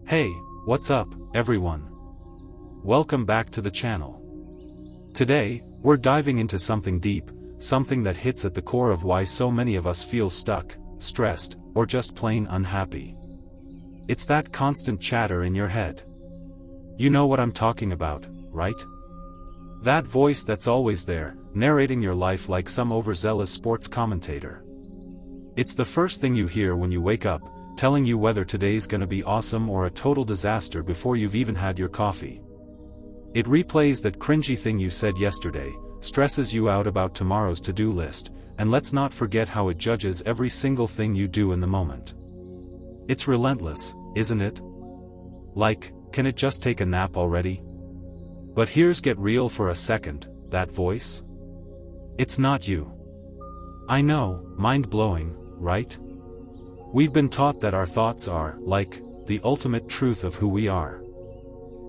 Hey, what's up, everyone? Welcome back to the channel. Today, we're diving into something deep, something that hits at the core of why so many of us feel stuck, stressed, or just plain unhappy. It's that constant chatter in your head. You know what I'm talking about, right? That voice that's always there, narrating your life like some overzealous sports commentator. It's the first thing you hear when you wake up, telling you whether today's gonna be awesome or a total disaster before you've even had your coffee. It replays that cringy thing you said yesterday, stresses you out about tomorrow's to-do list, and let's not forget how it judges every single thing you do in the moment. It's relentless, isn't it? Like, can it just take a nap already? But here's get real for a second, that voice? It's not you. I know, mind-blowing, right? We've been taught that our thoughts are, like, the ultimate truth of who we are.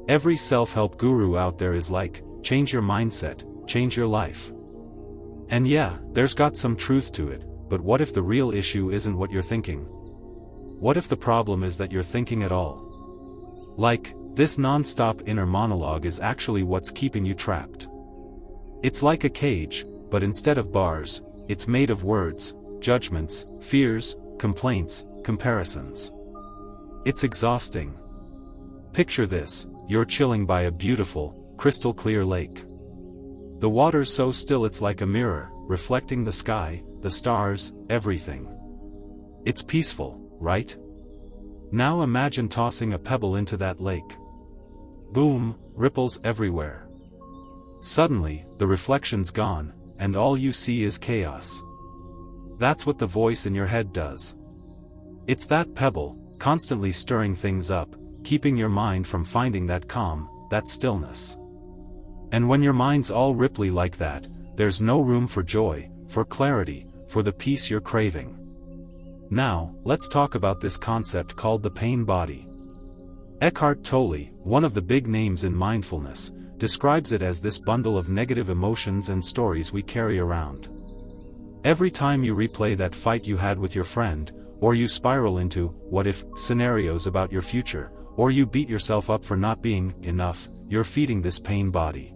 Every self-help guru out there is like, change your mindset, change your life. And yeah, there's got some truth to it, but what if the real issue isn't what you're thinking? What if the problem is that you're thinking at all? Like, this non-stop inner monologue is actually what's keeping you trapped. It's like a cage, but instead of bars, it's made of words, judgments, fears, complaints, comparisons. It's exhausting. Picture this, you're chilling by a beautiful, crystal clear lake. The water's so still it's like a mirror, reflecting the sky, the stars, everything. It's peaceful, right? Now imagine tossing a pebble into that lake. Boom, ripples everywhere. Suddenly, the reflection's gone, and all you see is chaos. That's what the voice in your head does. It's that pebble, constantly stirring things up, keeping your mind from finding that calm, that stillness. And when your mind's all ripply like that, there's no room for joy, for clarity, for the peace you're craving. Now, let's talk about this concept called the pain body. Eckhart Tolle, one of the big names in mindfulness, describes it as this bundle of negative emotions and stories we carry around. Every time you replay that fight you had with your friend, or you spiral into what-if scenarios about your future, or you beat yourself up for not being enough, you're feeding this pain body.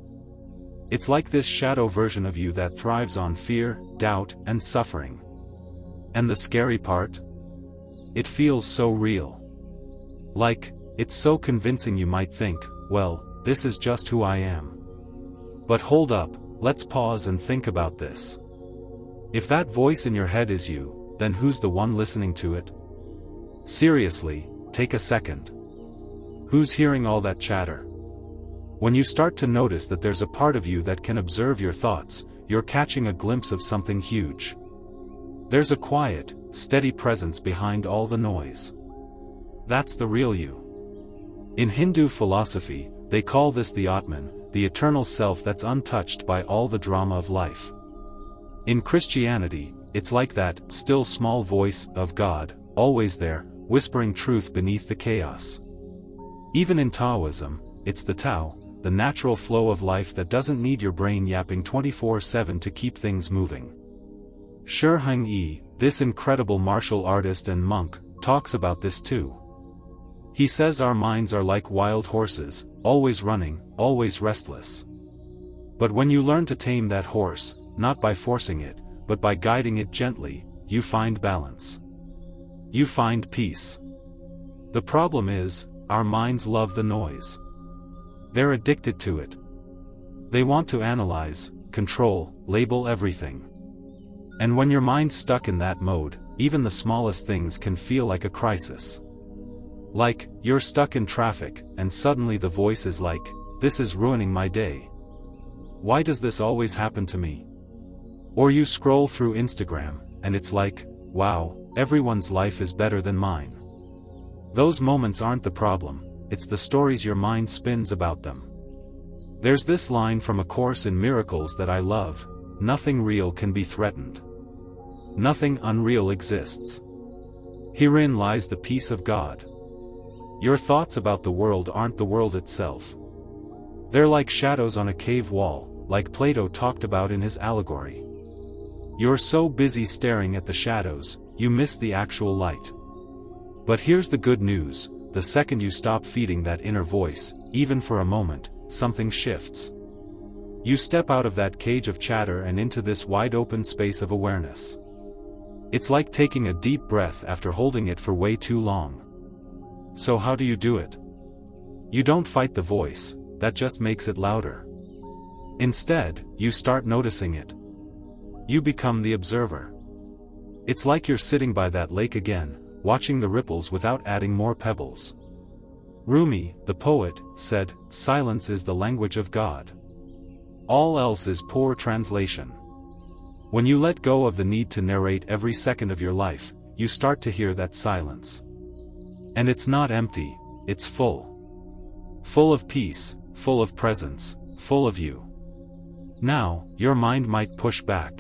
It's like this shadow version of you that thrives on fear, doubt, and suffering. And the scary part? It feels so real. Like, it's so convincing you might think, well, this is just who I am. But hold up, let's pause and think about this. If that voice in your head is you, then who's the one listening to it? Seriously, take a second. Who's hearing all that chatter? When you start to notice that there's a part of you that can observe your thoughts, you're catching a glimpse of something huge. There's a quiet, steady presence behind all the noise. That's the real you. In Hindu philosophy, they call this the Atman, the eternal self that's untouched by all the drama of life. In Christianity, it's like that still small voice of God, always there, whispering truth beneath the chaos. Even in Taoism, it's the Tao, the natural flow of life that doesn't need your brain yapping 24/7 to keep things moving. Shi Heng, this incredible martial artist and monk, talks about this too. He says our minds are like wild horses, always running, always restless. But when you learn to tame that horse, not by forcing it, but by guiding it gently, you find balance. You find peace. The problem is, our minds love the noise. They're addicted to it. They want to analyze, control, label everything. And when your mind's stuck in that mode, even the smallest things can feel like a crisis. Like, you're stuck in traffic, and suddenly the voice is like, this is ruining my day. Why does this always happen to me? Or you scroll through Instagram, and it's like, wow, everyone's life is better than mine. Those moments aren't the problem, it's the stories your mind spins about them. There's this line from A Course in Miracles that I love, nothing real can be threatened. Nothing unreal exists. Herein lies the peace of God. Your thoughts about the world aren't the world itself. They're like shadows on a cave wall, like Plato talked about in his allegory. You're so busy staring at the shadows, you miss the actual light. But here's the good news, the second you stop feeding that inner voice, even for a moment, something shifts. You step out of that cage of chatter and into this wide-open space of awareness. It's like taking a deep breath after holding it for way too long. So how do you do it? You don't fight the voice, that just makes it louder. Instead, you start noticing it. You become the observer. It's like you're sitting by that lake again, watching the ripples without adding more pebbles. Rumi, the poet, said, "Silence is the language of God. All else is poor translation." When you let go of the need to narrate every second of your life, you start to hear that silence. And it's not empty, it's full. Full of peace, full of presence, full of you. Now, your mind might push back.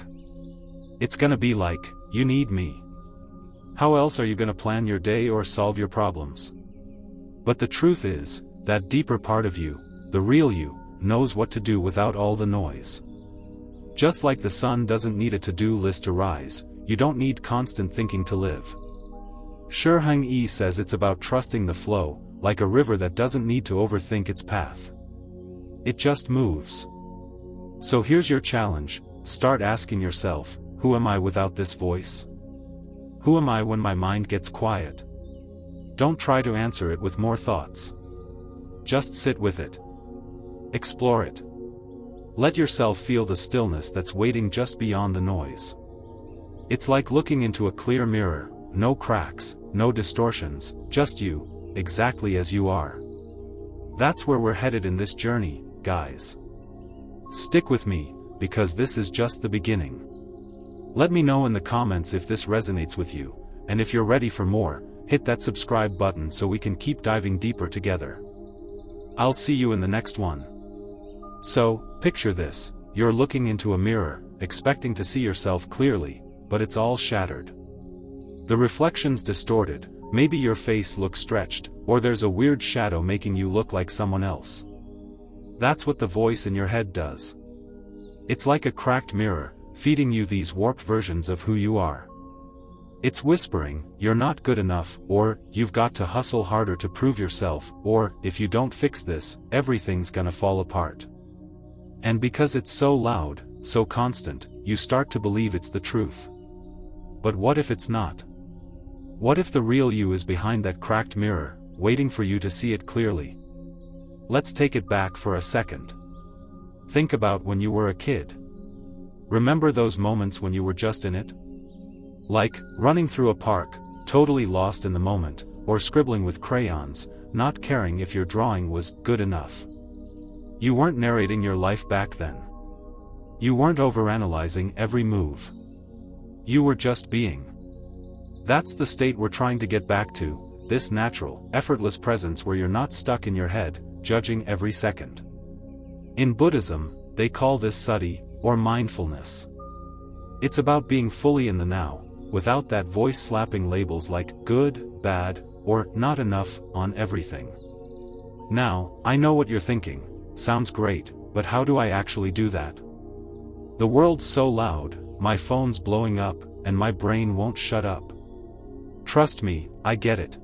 It's gonna be like, "You need me. How else are you gonna plan your day or solve your problems?" But the truth is, that deeper part of you, the real you, knows what to do without all the noise. Just like the sun doesn't need a to-do list to rise, you don't need constant thinking to live. Shi Heng says it's about trusting the flow, like a river that doesn't need to overthink its path. It just moves. So here's your challenge, start asking yourself, who am I without this voice? Who am I when my mind gets quiet? Don't try to answer it with more thoughts. Just sit with it. Explore it. Let yourself feel the stillness that's waiting just beyond the noise. It's like looking into a clear mirror, no cracks, no distortions, just you, exactly as you are. That's where we're headed in this journey, guys. Stick with me, because this is just the beginning. Let me know in the comments if this resonates with you, and if you're ready for more, hit that subscribe button so we can keep diving deeper together. I'll see you in the next one. So, picture this, you're looking into a mirror, expecting to see yourself clearly, but it's all shattered. The reflection's distorted, maybe your face looks stretched, or there's a weird shadow making you look like someone else. That's what the voice in your head does. It's like a cracked mirror, feeding you these warped versions of who you are. It's whispering, "You're not good enough," or, "You've got to hustle harder to prove yourself," or, "If you don't fix this, everything's gonna fall apart." And because it's so loud, so constant, you start to believe it's the truth. But what if it's not? What if the real you is behind that cracked mirror, waiting for you to see it clearly? Let's take it back for a second. Think about when you were a kid. Remember those moments when you were just in it? Like, running through a park, totally lost in the moment, or scribbling with crayons, not caring if your drawing was good enough. You weren't narrating your life back then. You weren't overanalyzing every move. You were just being. That's the state we're trying to get back to, this natural, effortless presence where you're not stuck in your head, judging every second. In Buddhism, they call this sati, or mindfulness. It's about being fully in the now, without that voice slapping labels like good, bad, or not enough on everything. Now, I know what you're thinking. Sounds great, but how do I actually do that? The world's so loud, my phone's blowing up, and my brain won't shut up. Trust me, I get it.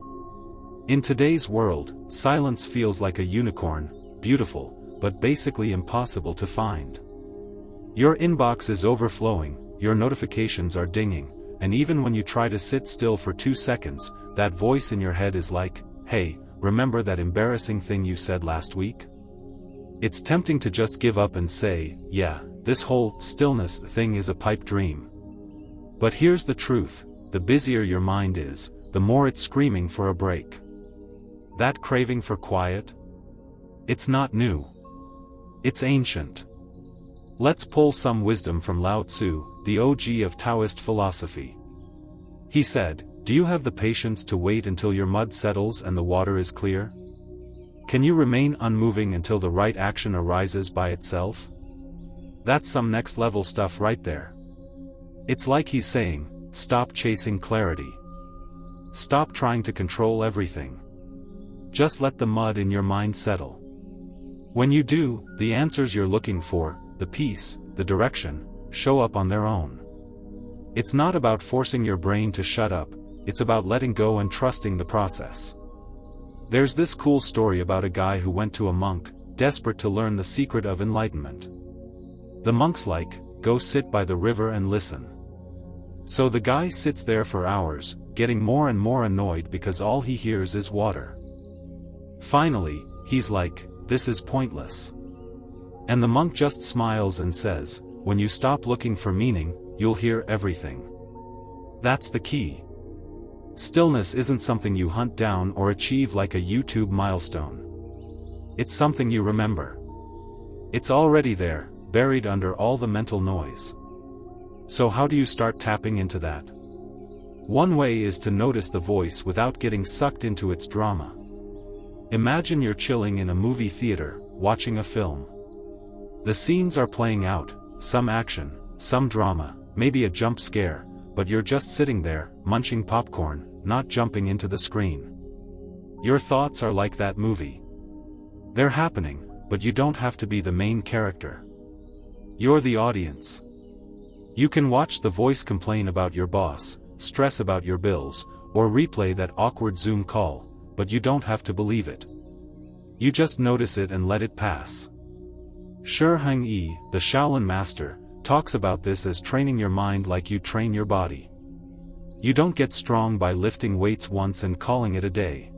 In today's world, silence feels like a unicorn, beautiful, but basically impossible to find. Your inbox is overflowing, your notifications are dinging, and even when you try to sit still for 2 seconds, that voice in your head is like, "Hey, remember that embarrassing thing you said last week?" It's tempting to just give up and say, "Yeah, this whole stillness thing is a pipe dream." But here's the truth, the busier your mind is, the more it's screaming for a break. That craving for quiet? It's not new. It's ancient. Let's pull some wisdom from Lao Tzu, the OG of Taoist philosophy. He said, "Do you have the patience to wait until your mud settles and the water is clear? Can you remain unmoving until the right action arises by itself?" That's some next level stuff right there. It's like he's saying, stop chasing clarity. Stop trying to control everything. Just let the mud in your mind settle. When you do, the answers you're looking for, the peace, the direction, show up on their own. It's not about forcing your brain to shut up, it's about letting go and trusting the process. There's this cool story about a guy who went to a monk, desperate to learn the secret of enlightenment. The monk's like, go sit by the river and listen. So the guy sits there for hours, getting more and more annoyed because all he hears is water. Finally, he's like, this is pointless. And the monk just smiles and says, when you stop looking for meaning, you'll hear everything. That's the key. Stillness isn't something you hunt down or achieve like a YouTube milestone. It's something you remember. It's already there, buried under all the mental noise. So how do you start tapping into that? One way is to notice the voice without getting sucked into its drama. Imagine you're chilling in a movie theater, watching a film. The scenes are playing out, some action, some drama, maybe a jump scare, but you're just sitting there, munching popcorn, not jumping into the screen. Your thoughts are like that movie. They're happening, but you don't have to be the main character. You're the audience. You can watch the voice complain about your boss, stress about your bills, or replay that awkward Zoom call, but you don't have to believe it. You just notice it and let it pass. Shi Heng, the Shaolin master, talks about this as training your mind like you train your body. You don't get strong by lifting weights once and calling it a day.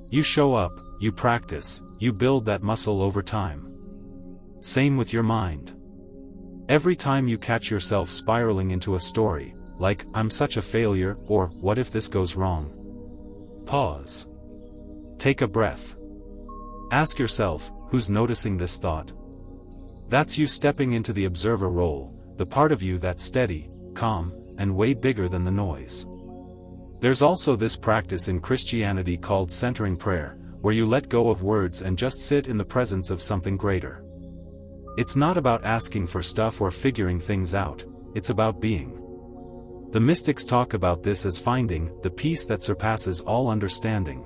You show up, you practice, you build that muscle over time. Same with your mind. Every time you catch yourself spiraling into a story, like, I'm such a failure, or, what if this goes wrong? Pause. Take a breath. Ask yourself, who's noticing this thought? That's you stepping into the observer role, the part of you that's steady, calm, and way bigger than the noise. There's also this practice in Christianity called centering prayer, where you let go of words and just sit in the presence of something greater. It's not about asking for stuff or figuring things out, it's about being. The mystics talk about this as finding the peace that surpasses all understanding.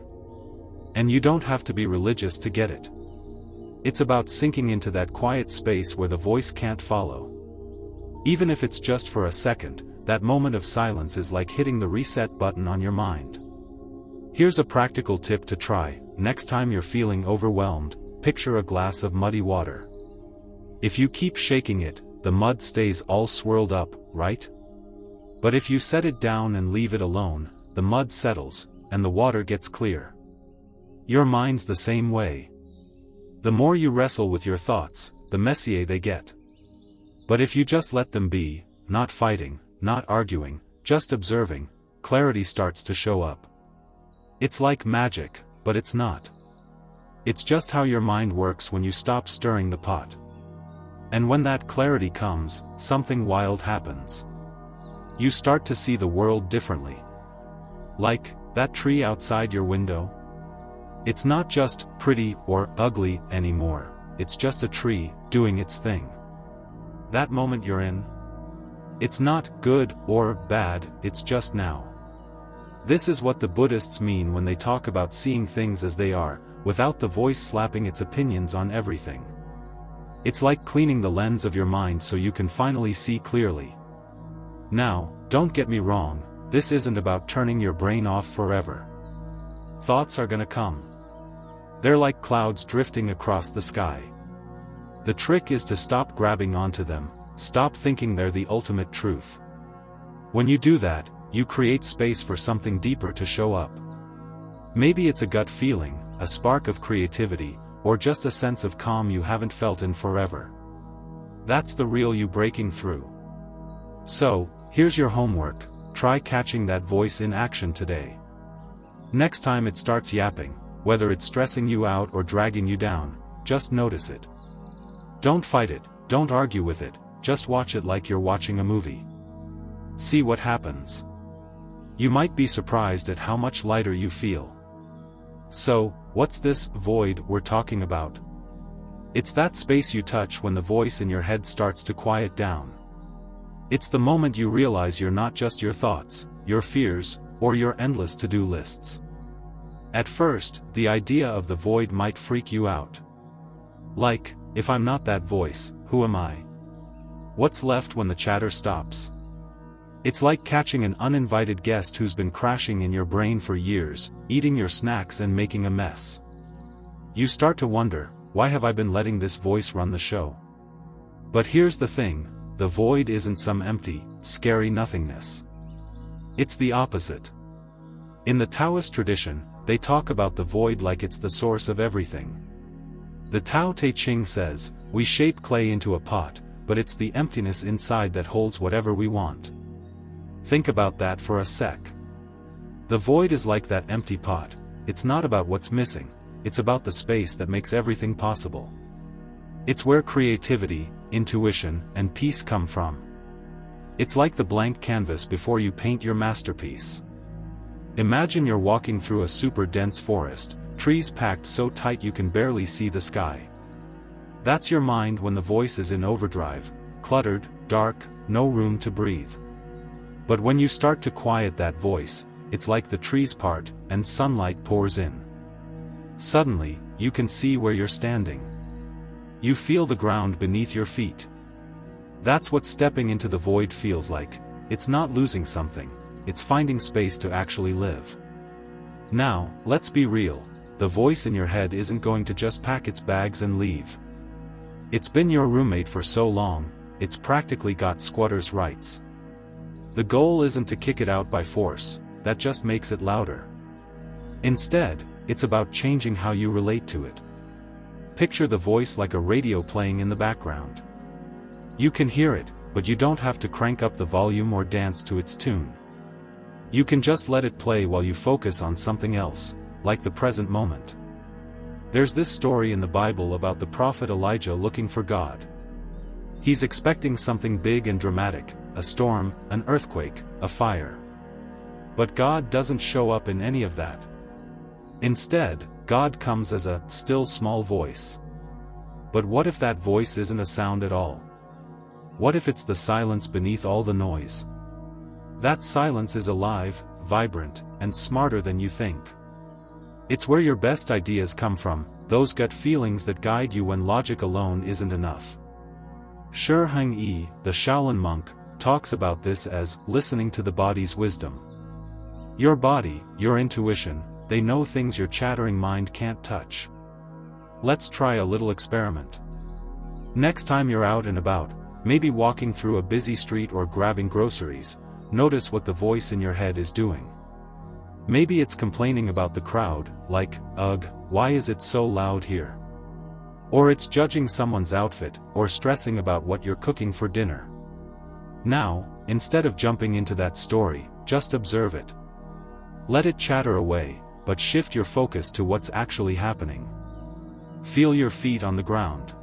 And you don't have to be religious to get it. It's about sinking into that quiet space where the voice can't follow. Even if it's just for a second, that moment of silence is like hitting the reset button on your mind. Here's a practical tip to try. Next time you're feeling overwhelmed, picture a glass of muddy water. If you keep shaking it, the mud stays all swirled up, right? But if you set it down and leave it alone, the mud settles, and the water gets clear. Your mind's the same way. The more you wrestle with your thoughts, the messier they get. But if you just let them be, not fighting, not arguing, just observing, clarity starts to show up. It's like magic, but it's not. It's just how your mind works when you stop stirring the pot. And when that clarity comes, something wild happens. You start to see the world differently. Like, that tree outside your window? It's not just pretty or ugly anymore, it's just a tree, doing its thing. That moment you're in? It's not good or bad, it's just now. This is what the Buddhists mean when they talk about seeing things as they are, without the voice slapping its opinions on everything. It's like cleaning the lens of your mind so you can finally see clearly. Now, don't get me wrong, this isn't about turning your brain off forever. Thoughts are gonna come. They're like clouds drifting across the sky. The trick is to stop grabbing onto them, stop thinking they're the ultimate truth. When you do that, you create space for something deeper to show up. Maybe it's a gut feeling, a spark of creativity, or just a sense of calm you haven't felt in forever. That's the real you breaking through. So, here's your homework, try catching that voice in action today. Next time it starts yapping, whether it's stressing you out or dragging you down, just notice it. Don't fight it, don't argue with it, just watch it like you're watching a movie. See what happens. You might be surprised at how much lighter you feel. So, what's this void we're talking about? It's that space you touch when the voice in your head starts to quiet down. It's the moment you realize you're not just your thoughts, your fears, or your endless to-do lists. At first, the idea of the void might freak you out. Like, if I'm not that voice, who am I? What's left when the chatter stops? It's like catching an uninvited guest who's been crashing in your brain for years, eating your snacks and making a mess. You start to wonder, why have I been letting this voice run the show? But here's the thing, the void isn't some empty, scary nothingness. It's the opposite. In the Taoist tradition, they talk about the void like it's the source of everything. The Tao Te Ching says, we shape clay into a pot, but it's the emptiness inside that holds whatever we want. Think about that for a sec. The void is like that empty pot. It's not about what's missing, it's about the space that makes everything possible. It's where creativity, intuition, and peace come from. It's like the blank canvas before you paint your masterpiece. Imagine you're walking through a super dense forest, trees packed so tight you can barely see the sky. That's your mind when the voice is in overdrive, cluttered, dark, no room to breathe. But when you start to quiet that voice, it's like the trees part, and sunlight pours in. Suddenly, you can see where you're standing. You feel the ground beneath your feet. That's what stepping into the void feels like. It's not losing something, it's finding space to actually live. Now, let's be real, the voice in your head isn't going to just pack its bags and leave. It's been your roommate for so long, it's practically got squatter's rights. The goal isn't to kick it out by force, that just makes it louder. Instead, it's about changing how you relate to it. Picture the voice like a radio playing in the background. You can hear it, but you don't have to crank up the volume or dance to its tune. You can just let it play while you focus on something else, like the present moment. There's this story in the Bible about the prophet Elijah looking for God. He's expecting something big and dramatic, a storm, an earthquake, a fire. But God doesn't show up in any of that. Instead, God comes as a still small voice. But what if that voice isn't a sound at all? What if it's the silence beneath all the noise? That silence is alive, vibrant, and smarter than you think. It's where your best ideas come from, those gut feelings that guide you when logic alone isn't enough. Shi Heng, the Shaolin monk, talks about this as listening to the body's wisdom. Your body, your intuition, they know things your chattering mind can't touch. Let's try a little experiment. Next time you're out and about, maybe walking through a busy street or grabbing groceries, notice what the voice in your head is doing. Maybe it's complaining about the crowd, like, ugh, why is it so loud here? Or it's judging someone's outfit, or stressing about what you're cooking for dinner. Now, instead of jumping into that story, just observe it. Let it chatter away, but shift your focus to what's actually happening. Feel your feet on the ground.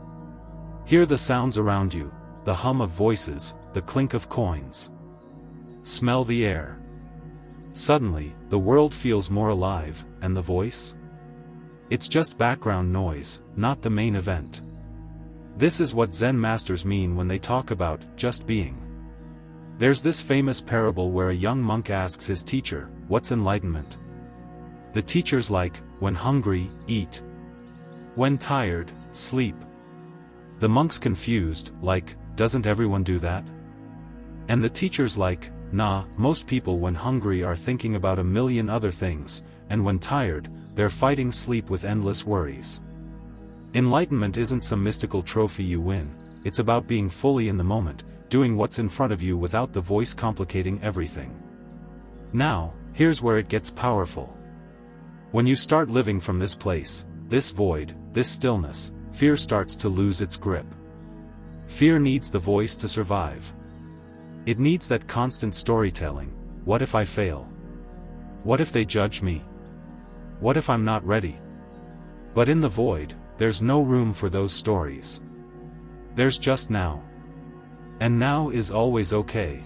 Hear the sounds around you, the hum of voices, the clink of coins. Smell the air. Suddenly, the world feels more alive, and the voice? It's just background noise, not the main event. This is what Zen masters mean when they talk about just being. There's this famous parable where a young monk asks his teacher, "What's enlightenment?" The teacher's like, "When hungry, eat. When tired, sleep." The monk's confused, like, "Doesn't everyone do that?" And the teacher's like, "Nah, most people when hungry are thinking about a million other things, and when tired, they're fighting sleep with endless worries." Enlightenment isn't some mystical trophy you win, it's about being fully in the moment, doing what's in front of you without the voice complicating everything. Now, here's where it gets powerful. When you start living from this place, this void, this stillness, fear starts to lose its grip. Fear needs the voice to survive. It needs that constant storytelling. What if I fail? What if they judge me? What if I'm not ready? But in the void, there's no room for those stories. There's just now. And now is always okay.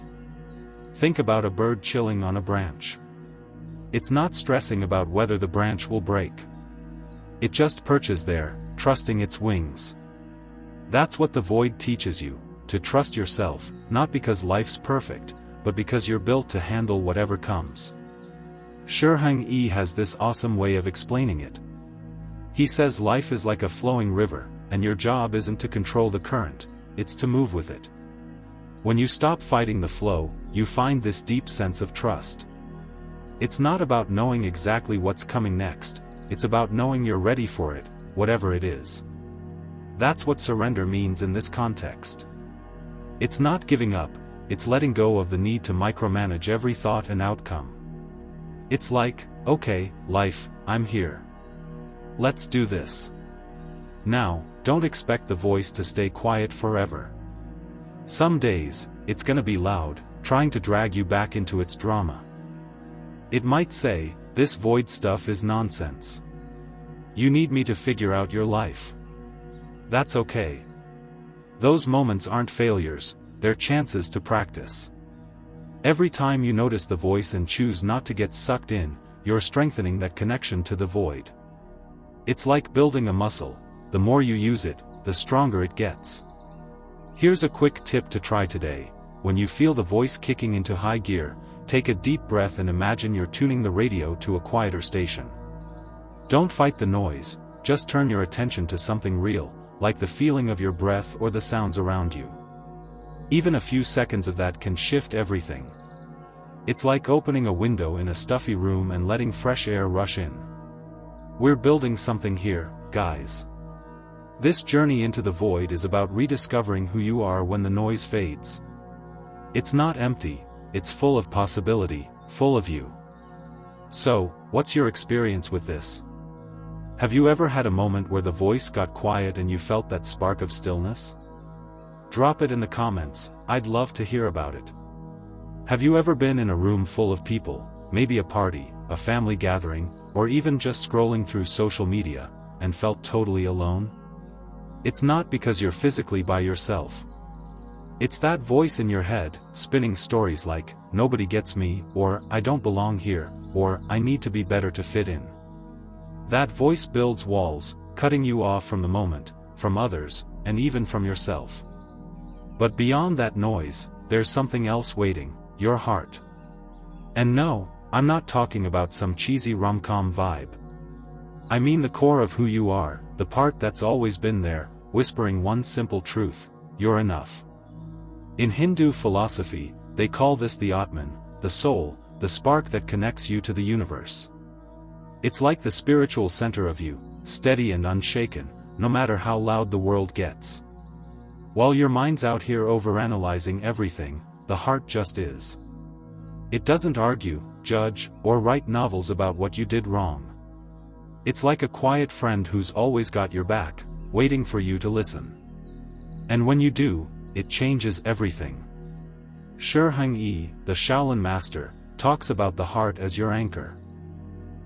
Think about a bird chilling on a branch. It's not stressing about whether the branch will break. It just perches there, trusting its wings. That's what the void teaches you, to trust yourself, not because life's perfect, but because you're built to handle whatever comes. Shi Heng has this awesome way of explaining it. He says life is like a flowing river, and your job isn't to control the current, it's to move with it. When you stop fighting the flow, you find this deep sense of trust. It's not about knowing exactly what's coming next, it's about knowing you're ready for it, whatever it is. That's what surrender means in this context. It's not giving up, it's letting go of the need to micromanage every thought and outcome. It's like, okay, life, I'm here. Let's do this. Now, don't expect the voice to stay quiet forever. Some days, it's gonna be loud, trying to drag you back into its drama. It might say, this void stuff is nonsense. You need me to figure out your life. That's okay. Those moments aren't failures, they're chances to practice. Every time you notice the voice and choose not to get sucked in, you're strengthening that connection to the void. It's like building a muscle, the more you use it, the stronger it gets. Here's a quick tip to try today. When you feel the voice kicking into high gear, take a deep breath and imagine you're tuning the radio to a quieter station. Don't fight the noise, just turn your attention to something real, like the feeling of your breath or the sounds around you. Even a few seconds of that can shift everything. It's like opening a window in a stuffy room and letting fresh air rush in. We're building something here, guys. This journey into the void is about rediscovering who you are when the noise fades. It's not empty, it's full of possibility, full of you. So, what's your experience with this? Have you ever had a moment where the voice got quiet and you felt that spark of stillness? Drop it in the comments, I'd love to hear about it. Have you ever been in a room full of people, maybe a party, a family gathering, or even just scrolling through social media, and felt totally alone? It's not because you're physically by yourself. It's that voice in your head, spinning stories like, nobody gets me, or, I don't belong here, or, I need to be better to fit in. That voice builds walls, cutting you off from the moment, from others, and even from yourself. But beyond that noise, there's something else waiting, your heart. And no, I'm not talking about some cheesy rom-com vibe. I mean the core of who you are, the part that's always been there, whispering one simple truth, you're enough. In Hindu philosophy, they call this the Atman, the soul, the spark that connects you to the universe. It's like the spiritual center of you, steady and unshaken, no matter how loud the world gets. While your mind's out here overanalyzing everything, the heart just is. It doesn't argue, judge, or write novels about what you did wrong. It's like a quiet friend who's always got your back, waiting for you to listen. And when you do, it changes everything. Shi Heng, the Shaolin master, talks about the heart as your anchor.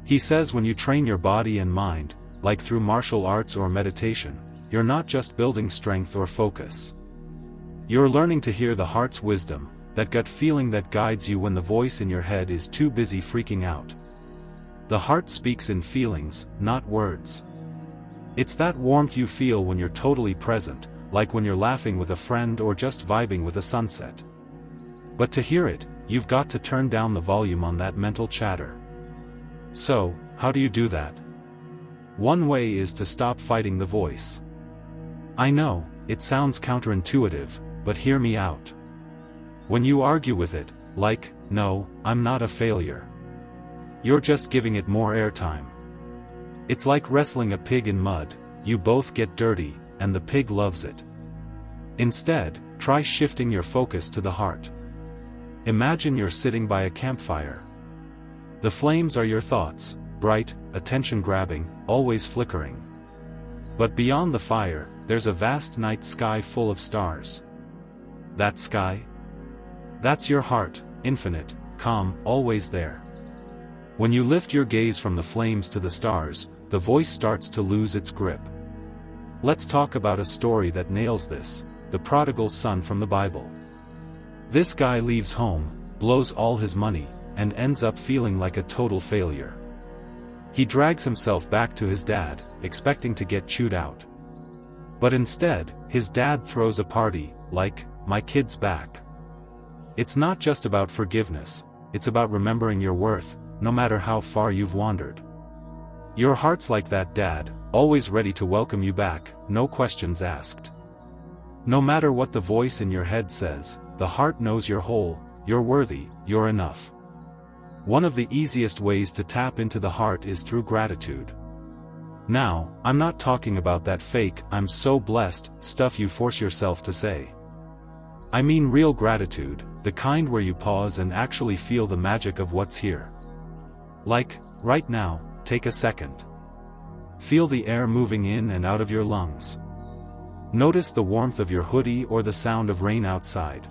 He says when you train your body and mind, like through martial arts or meditation, you're not just building strength or focus. You're learning to hear the heart's wisdom, that gut feeling that guides you when the voice in your head is too busy freaking out. The heart speaks in feelings, not words. It's that warmth you feel when you're totally present, like when you're laughing with a friend or just vibing with a sunset. But to hear it, you've got to turn down the volume on that mental chatter. So, how do you do that? One way is to stop fighting the voice. I know, it sounds counterintuitive, but hear me out. When you argue with it, like, no, I'm not a failure. You're just giving it more airtime. It's like wrestling a pig in mud, you both get dirty, and the pig loves it. Instead, try shifting your focus to the heart. Imagine you're sitting by a campfire. The flames are your thoughts, bright, attention-grabbing, always flickering. But beyond the fire, there's a vast night sky full of stars. That sky? That's your heart, infinite, calm, always there. When you lift your gaze from the flames to the stars, the voice starts to lose its grip. Let's talk about a story that nails this, the prodigal son from the Bible. This guy leaves home, blows all his money, and ends up feeling like a total failure. He drags himself back to his dad, expecting to get chewed out. But instead, his dad throws a party, like, my kid's back. It's not just about forgiveness, it's about remembering your worth, no matter how far you've wandered. Your heart's like that dad, always ready to welcome you back, no questions asked. No matter what the voice in your head says, the heart knows you're whole, you're worthy, you're enough. One of the easiest ways to tap into the heart is through gratitude. Now, I'm not talking about that fake "I'm so blessed" stuff you force yourself to say. I mean real gratitude, the kind where you pause and actually feel the magic of what's here. Like, right now, take a second. Feel the air moving in and out of your lungs. Notice the warmth of your hoodie or the sound of rain outside.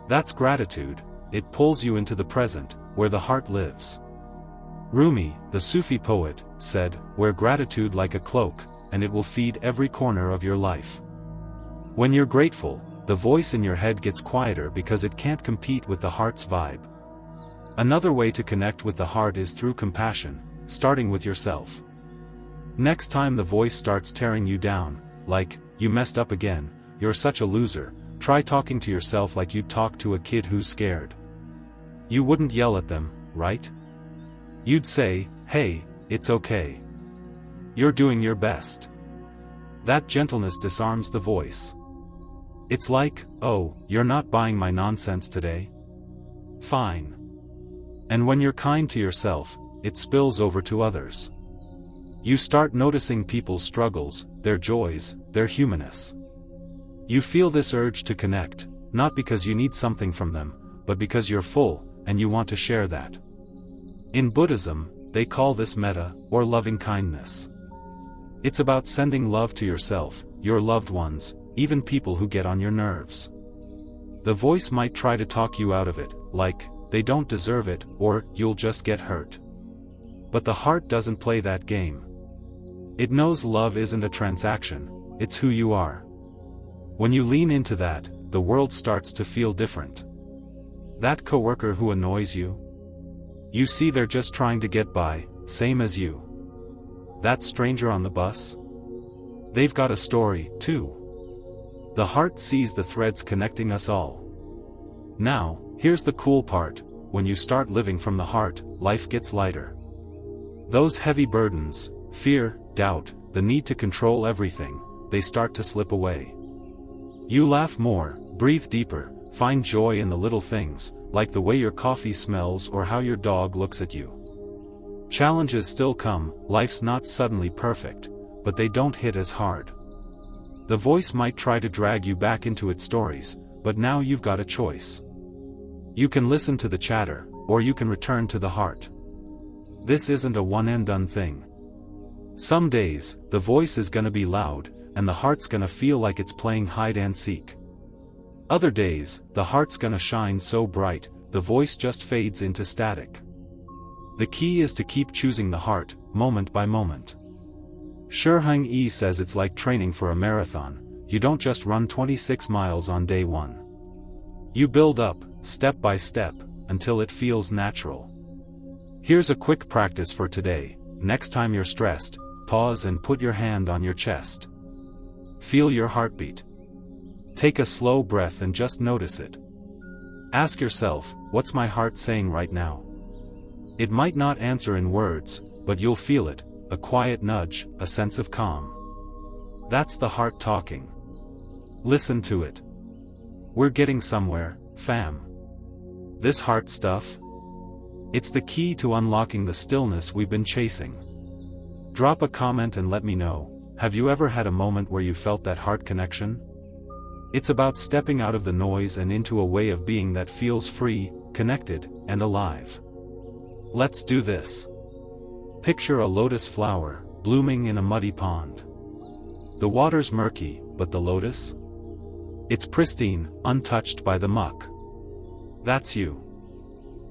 That's gratitude. It pulls you into the present, where the heart lives. Rumi, the Sufi poet, said, "Wear gratitude like a cloak, and it will feed every corner of your life." When you're grateful, the voice in your head gets quieter because it can't compete with the heart's vibe. Another way to connect with the heart is through compassion, starting with yourself. Next time the voice starts tearing you down, like, "You messed up again, you're such a loser," try talking to yourself like you'd talk to a kid who's scared. You wouldn't yell at them, right? You'd say, "Hey, it's okay. You're doing your best." That gentleness disarms the voice. It's like, "Oh, you're not buying my nonsense today? Fine." And when you're kind to yourself, it spills over to others. You start noticing people's struggles, their joys, their humanness. You feel this urge to connect, not because you need something from them, but because you're full, and you want to share that. In Buddhism, they call this metta, or loving kindness. It's about sending love to yourself, your loved ones, even people who get on your nerves. The voice might try to talk you out of it, like, "They don't deserve it," or "You'll just get hurt." But the heart doesn't play that game. It knows love isn't a transaction, it's who you are. When you lean into that, the world starts to feel different. That coworker who annoys you? You see they're just trying to get by, same as you. That stranger on the bus? They've got a story, too. The heart sees the threads connecting us all. Now, here's the cool part, when you start living from the heart, life gets lighter. Those heavy burdens, fear, doubt, the need to control everything, they start to slip away. You laugh more, breathe deeper, find joy in the little things, like the way your coffee smells or how your dog looks at you. Challenges still come, life's not suddenly perfect, but they don't hit as hard. The voice might try to drag you back into its stories, but now you've got a choice. You can listen to the chatter, or you can return to the heart. This isn't a one-and-done thing. Some days, the voice is gonna be loud, and the heart's gonna feel like it's playing hide-and-seek. Other days, the heart's gonna shine so bright, the voice just fades into static. The key is to keep choosing the heart, moment by moment. Shi Heng says it's like training for a marathon. You don't just run 26 miles on day one. You build up, step by step, until it feels natural. Here's a quick practice for today. Next time you're stressed, pause and put your hand on your chest. Feel your heartbeat. Take a slow breath and just notice it. Ask yourself, what's my heart saying right now? It might not answer in words, but you'll feel it, a quiet nudge, a sense of calm. That's the heart talking. Listen to it. We're getting somewhere, fam. This heart stuff? It's the key to unlocking the stillness we've been chasing. Drop a comment and let me know, have you ever had a moment where you felt that heart connection? It's about stepping out of the noise and into a way of being that feels free, connected, and alive. Let's do this. Picture a lotus flower, blooming in a muddy pond. The water's murky, but the lotus? It's pristine, untouched by the muck. That's you.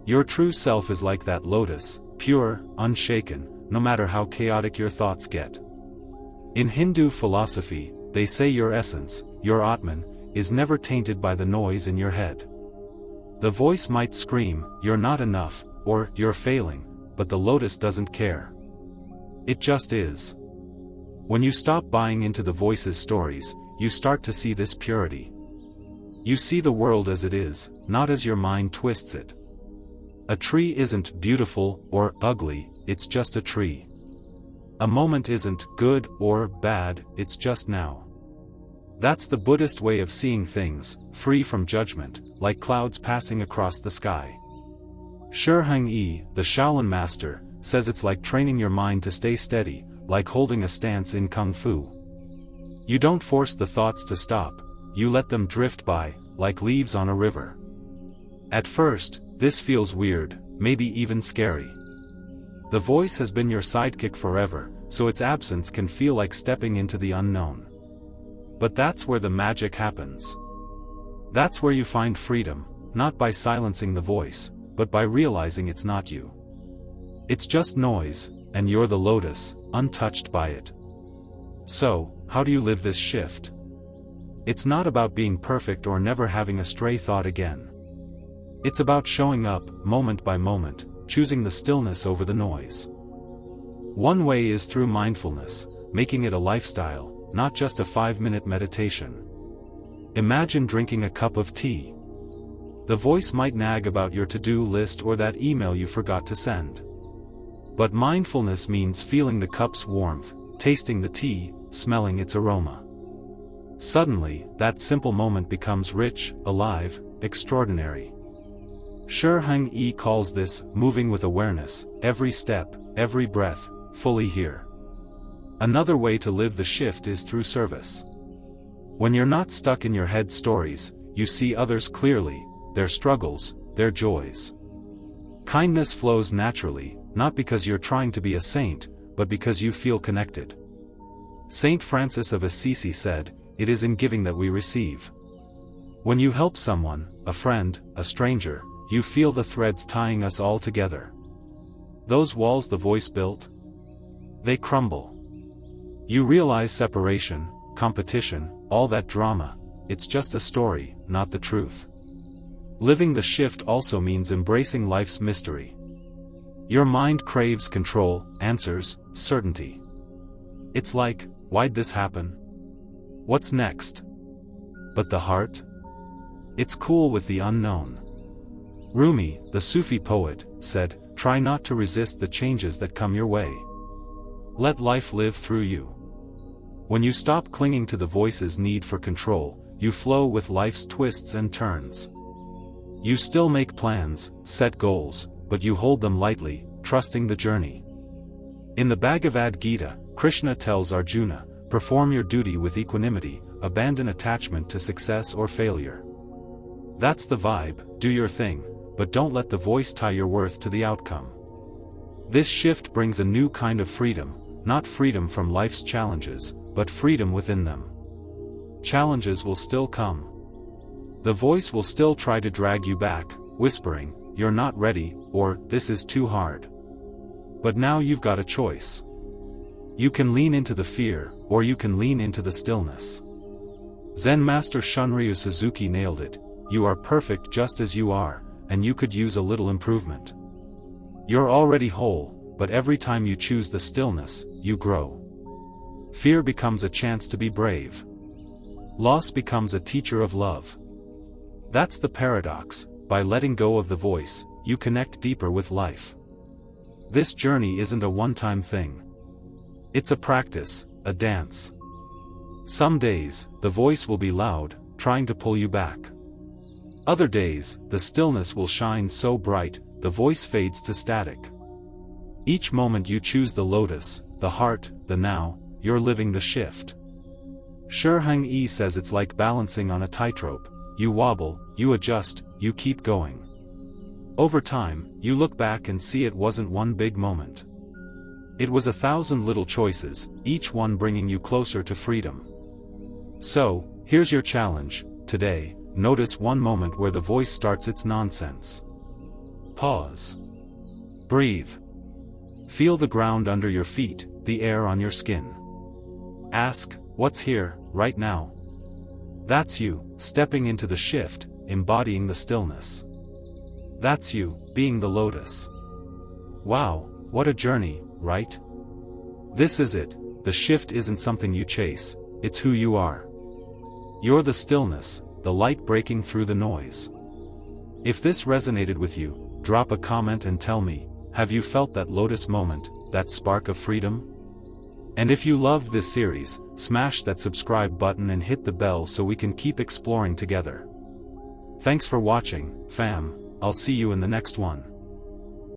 Your true self is like that lotus, pure, unshaken, no matter how chaotic your thoughts get. In Hindu philosophy, they say your essence, your Atman, is never tainted by the noise in your head. The voice might scream, "You're not enough," or "You're failing," but the lotus doesn't care. It just is. When you stop buying into the voice's stories, you start to see this purity. You see the world as it is, not as your mind twists it. A tree isn't beautiful or ugly, it's just a tree. A moment isn't good or bad, it's just now. That's the Buddhist way of seeing things, free from judgment, like clouds passing across the sky. Shi Heng, the Shaolin master, says it's like training your mind to stay steady, like holding a stance in Kung Fu. You don't force the thoughts to stop, you let them drift by, like leaves on a river. At first, this feels weird, maybe even scary. The voice has been your sidekick forever, so its absence can feel like stepping into the unknown. But that's where the magic happens. That's where you find freedom, not by silencing the voice, but by realizing it's not you. It's just noise, and you're the lotus, untouched by it. So, how do you live this shift? It's not about being perfect or never having a stray thought again. It's about showing up, moment by moment, choosing the stillness over the noise. One way is through mindfulness, making it a lifestyle, not just a 5-minute meditation. Imagine drinking a cup of tea. The voice might nag about your to-do list or that email you forgot to send. But mindfulness means feeling the cup's warmth, tasting the tea, smelling its aroma. Suddenly, that simple moment becomes rich, alive, extraordinary. Shi Heng calls this moving with awareness, every step, every breath, fully here. Another way to live the shift is through service. When you're not stuck in your head stories, you see others clearly, their struggles, their joys. Kindness flows naturally, not because you're trying to be a saint, but because you feel connected. Saint Francis of Assisi said, "It is in giving that we receive." When you help someone, a friend, a stranger, you feel the threads tying us all together. Those walls the voice built? They crumble. You realize separation, competition, all that drama, it's just a story, not the truth. Living the shift also means embracing life's mystery. Your mind craves control, answers, certainty. It's like, why'd this happen? What's next? But the heart? It's cool with the unknown. Rumi, the Sufi poet, said, "Try not to resist the changes that come your way. Let life live through you." When you stop clinging to the voice's need for control, you flow with life's twists and turns. You still make plans, set goals, but you hold them lightly, trusting the journey. In the Bhagavad Gita, Krishna tells Arjuna, "Perform your duty with equanimity, abandon attachment to success or failure." That's the vibe, do your thing, but don't let the voice tie your worth to the outcome. This shift brings a new kind of freedom, not freedom from life's challenges, but freedom within them. Challenges will still come. The voice will still try to drag you back, whispering, "You're not ready," or "This is too hard." But now you've got a choice. You can lean into the fear, or you can lean into the stillness. Zen master Shunryu Suzuki nailed it, "You are perfect just as you are, and you could use a little improvement." You're already whole, but every time you choose the stillness, you grow. Fear becomes a chance to be brave. Loss becomes a teacher of love. That's the paradox, by letting go of the voice, you connect deeper with life. This journey isn't a one-time thing. It's a practice, a dance. Some days, the voice will be loud, trying to pull you back. Other days, the stillness will shine so bright, the voice fades to static. Each moment you choose the lotus, the heart, the now, you're living the shift. Shi Heng says it's like balancing on a tightrope. You wobble, you adjust, you keep going. Over time, you look back and see it wasn't one big moment. It was 1,000 little choices, each one bringing you closer to freedom. So, here's your challenge, today, notice one moment where the voice starts its nonsense. Pause. Breathe. Feel the ground under your feet, the air on your skin. Ask, what's here, right now? That's you, stepping into the shift, embodying the stillness. That's you, being the lotus. Wow, what a journey, right? This is it, the shift isn't something you chase, it's who you are. You're the stillness, the light breaking through the noise. If this resonated with you, drop a comment and tell me, have you felt that lotus moment, that spark of freedom? And if you loved this series, smash that subscribe button and hit the bell so we can keep exploring together. Thanks for watching, fam. I'll see you in the next one.